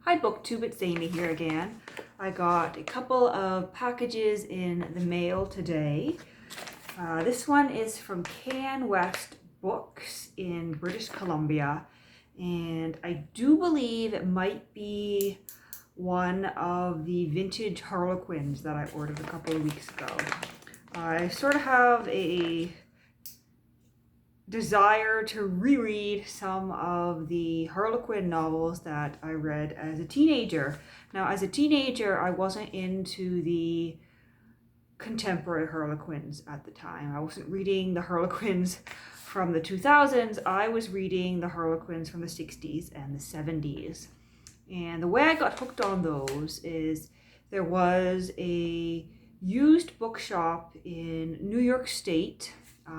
Hi BookTube, it's Amy here again. I got a couple of packages in the mail today. This one is from CanWest Books in British Columbia, and I do believe it might be one of the vintage Harlequins that I ordered a couple of weeks ago. I sort of have a desire to reread some of the Harlequin novels that I read as a teenager. Now, as a teenager, I wasn't into the contemporary Harlequins at the time. I wasn't reading the Harlequins from the 2000s. I was reading the Harlequins from the 60s and the 70s. And the way I got hooked on those is there was a used bookshop in New York State,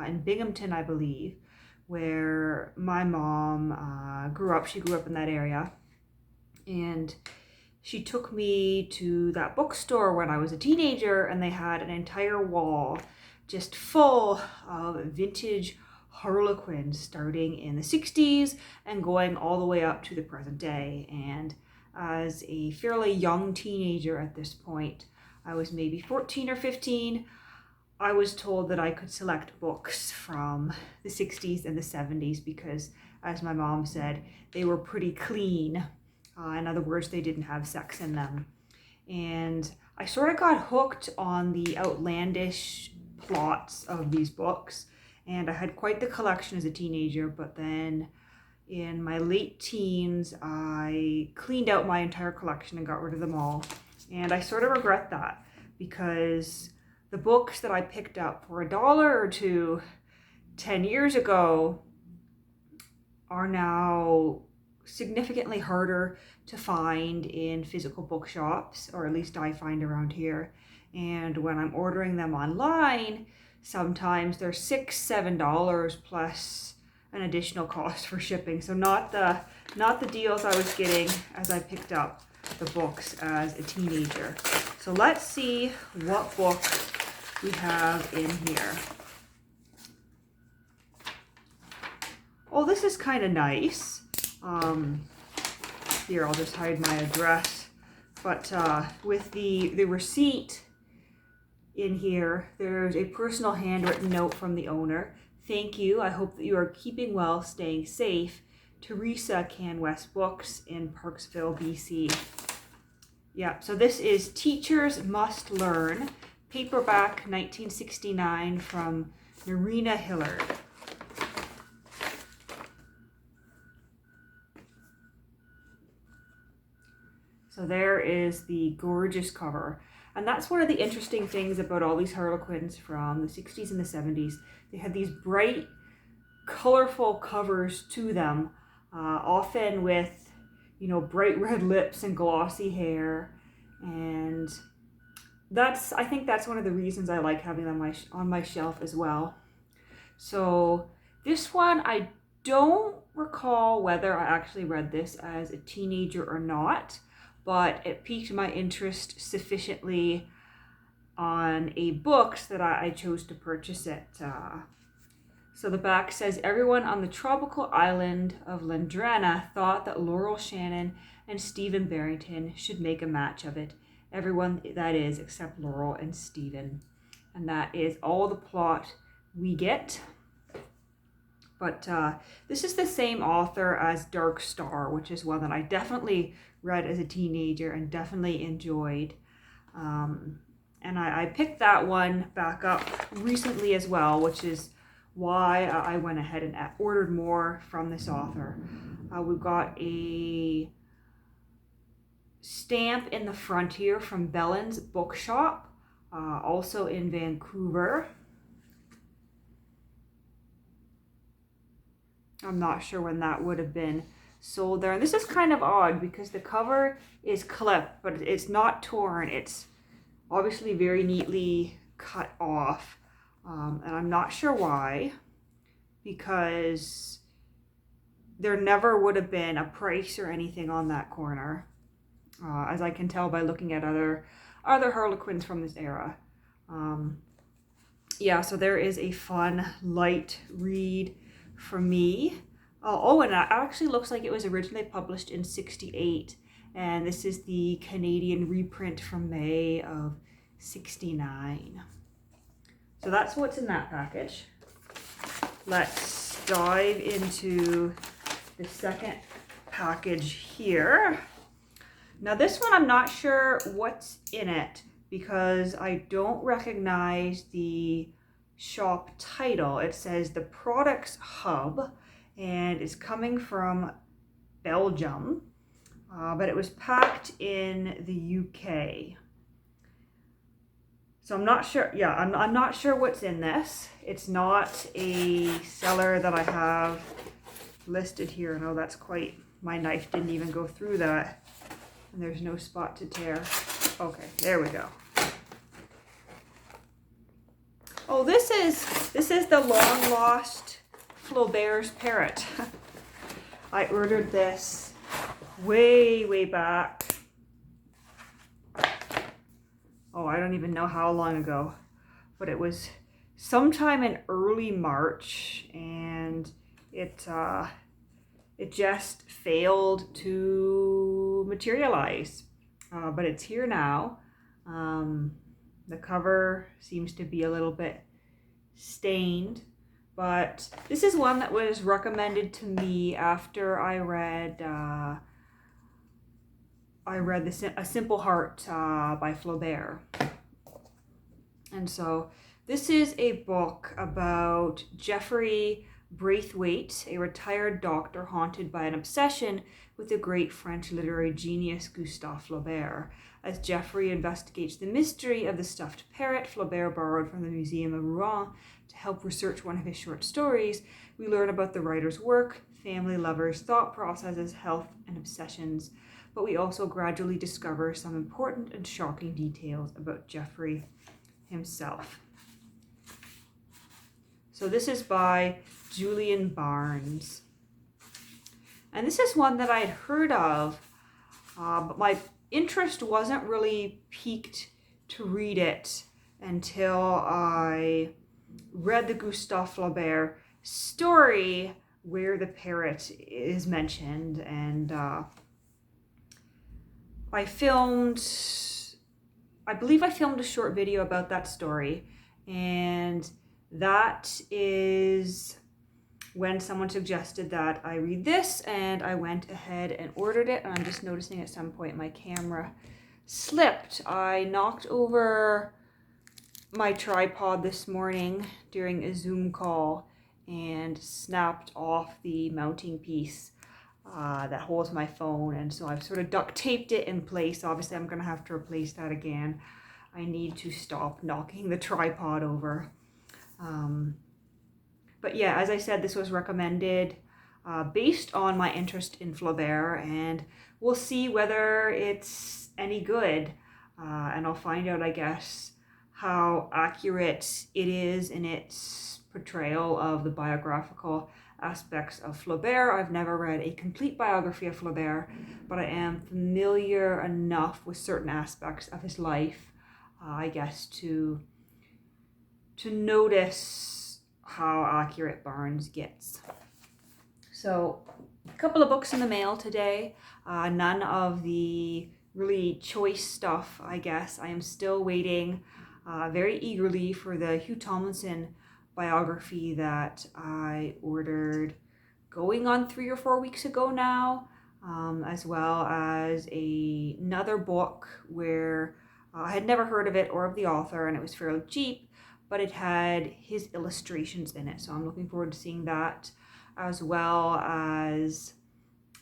in Binghamton, I believe, where my mom grew up. She grew up in that area. And she took me to that bookstore when I was a teenager, and they had an entire wall just full of vintage Harlequins starting in the 60s and going all the way up to the present day. And as a fairly young teenager at this point, I was maybe 14 or 15, I was told that I could select books from the 60s and the 70s because, as my mom said, they were pretty clean. In other words, they didn't have sex in them. And I sort of got hooked on the outlandish plots of these books. And I had quite the collection as a teenager, but then in my late teens, I cleaned out my entire collection and got rid of them all. And I sort of regret that because the books that I picked up for $1 or $2 10 years ago are now significantly harder to find in physical bookshops, or at least I find around here. And when I'm ordering them online, sometimes they're $6, $7 plus an additional cost for shipping. So not the deals I was getting as I picked up the books as a teenager. So let's see what book we have in here. Oh, this is kind of nice. Here, I'll just hide my address. But with the receipt in here, there's a personal handwritten note from the owner. Thank you. I hope that you are keeping well, staying safe. Teresa CanWest Books in Parksville, BC. Yeah, so this is Teachers Must Learn, paperback 1969 from Marina Hillard. So there is the gorgeous cover. And that's one of the interesting things about all these Harlequins from the 60s and the 70s. They had these bright, colorful covers to them, often with, bright red lips and glossy hair. And I think that's one of the reasons I like having them on my shelf as well. So this one, I don't recall whether I actually read this as a teenager or not, but it piqued my interest sufficiently on a books that I chose to purchase it. So the back says, everyone on the tropical island of Lendrana thought that Laurel Shannon and Stephen Barrington should make a match of it. Everyone, that is, except Laurel and Stephen. And that is all the plot we get. But this is the same author as Dark Star, which is one that I definitely read as a teenager and definitely enjoyed. And I picked that one back up recently as well, which is why I went ahead and ordered more from this author. We've got a stamp in the front here from Bellen's Bookshop, also in Vancouver. I'm not sure when that would have been sold there. And this is kind of odd because the cover is clipped, but it's not torn. It's obviously very neatly cut off. And I'm not sure why, because there never would have been a price or anything on that corner, as I can tell by looking at other Harlequins from this era. Yeah, so there is a fun, light read for me. And it actually looks like it was originally published in 1968 And this is the Canadian reprint from May of '69. So that's what's in that package. Let's dive into the second package here. Now this one, I'm not sure what's in it because I don't recognize the shop title. It says the Products Hub and it's coming from Belgium, but it was packed in the UK. So I'm not sure, yeah, I'm not sure what's in this. It's not a seller that I have listed here. No, that's quite, my knife didn't even go through that. And there's no spot to tear. Okay, there we go. Oh, this is the long lost Flaubert's Parrot. I ordered this way back. Oh, I don't even know how long ago, but it was sometime in early March, and it just failed to materialize. But it's here now. The cover seems to be a little bit stained, but this is one that was recommended to me after I read A Simple Heart by Flaubert. And so this is a book about Geoffrey Braithwaite, a retired doctor haunted by an obsession with the great French literary genius Gustave Flaubert. As Geoffrey investigates the mystery of the stuffed parrot Flaubert borrowed from the Museum of Rouen to help research one of his short stories, we learn about the writer's work, family, lovers, thought processes, health, and obsessions. But we also gradually discover some important and shocking details about Geoffrey himself. So this is by Julian Barnes. And this is one that I had heard of, but my interest wasn't really piqued to read it until I read the Gustave Flaubert story where the parrot is mentioned, and I believe I filmed a short video about that story, and that is when someone suggested that I read this, and I went ahead and ordered it. And I'm just noticing at some point my camera slipped. I knocked over my tripod this morning during a Zoom call and snapped off the mounting piece that holds my phone, and so I've sort of duct taped it in place. Obviously I'm gonna have to replace that again. I need to stop knocking the tripod over. But yeah, as I said, this was recommended based on my interest in Flaubert, and we'll see whether it's any good. And I'll find out, I guess, how accurate it is in its portrayal of the biographical aspects of Flaubert. I've never read a complete biography of Flaubert, but I am familiar enough with certain aspects of his life, I guess, to notice how accurate Barnes gets. So a couple of books in the mail today, none of the really choice stuff, I guess. I am still waiting very eagerly for the Hugh Tomlinson biography that I ordered going on 3 or 4 weeks ago now, as well as another book where I had never heard of it or of the author, and it was fairly cheap, but it had his illustrations in it. So I'm looking forward to seeing that, as well as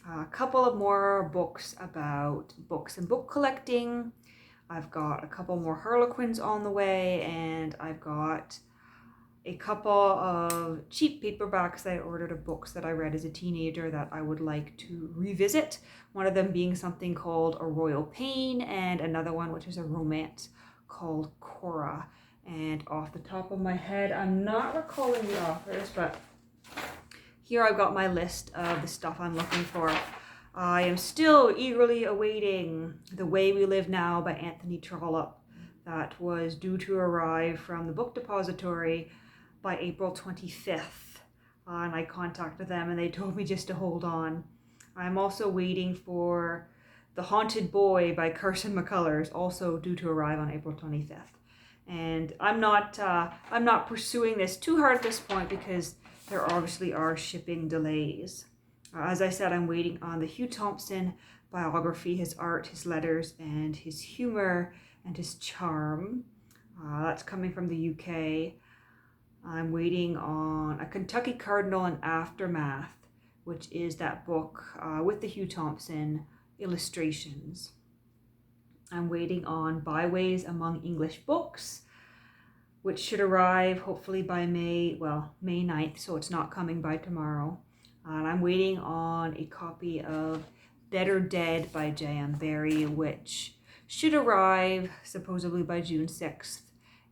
a couple of more books about books and book collecting. I've got a couple more Harlequins on the way, and I've got a couple of cheap paperbacks that I ordered of books that I read as a teenager that I would like to revisit. One of them being something called A Royal Pain, and another one which is a romance called Cora. And off the top of my head, I'm not recalling the authors, but here I've got my list of the stuff I'm looking for. I am still eagerly awaiting The Way We Live Now by Anthony Trollope. That was due to arrive from the Book Depository by April 25th. And I contacted them and they told me just to hold on. I'm also waiting for The Haunted Boy by Carson McCullers, also due to arrive on April 25th. And I'm not pursuing this too hard at this point because there obviously are shipping delays. As I said, I'm waiting on the Hugh Thompson biography, his art, his letters, and his humor and his charm. That's coming from the UK. I'm waiting on A Kentucky Cardinal and Aftermath, which is that book with the Hugh Thompson illustrations. I'm waiting on Byways Among English Books, which should arrive hopefully by May 9th, so it's not coming by tomorrow. And I'm waiting on a copy of Better Dead by J.M. Barrie, which should arrive supposedly by June 6th.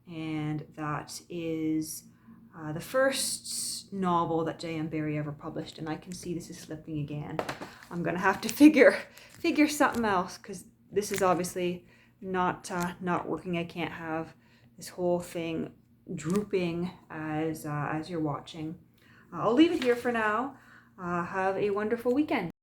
And that is the first novel that J.M. Barrie ever published. And I can see this is slipping again. I'm going to have to figure something else because this is obviously not working. I can't have this whole thing drooping as you're watching. I'll leave it here for now. Have a wonderful weekend.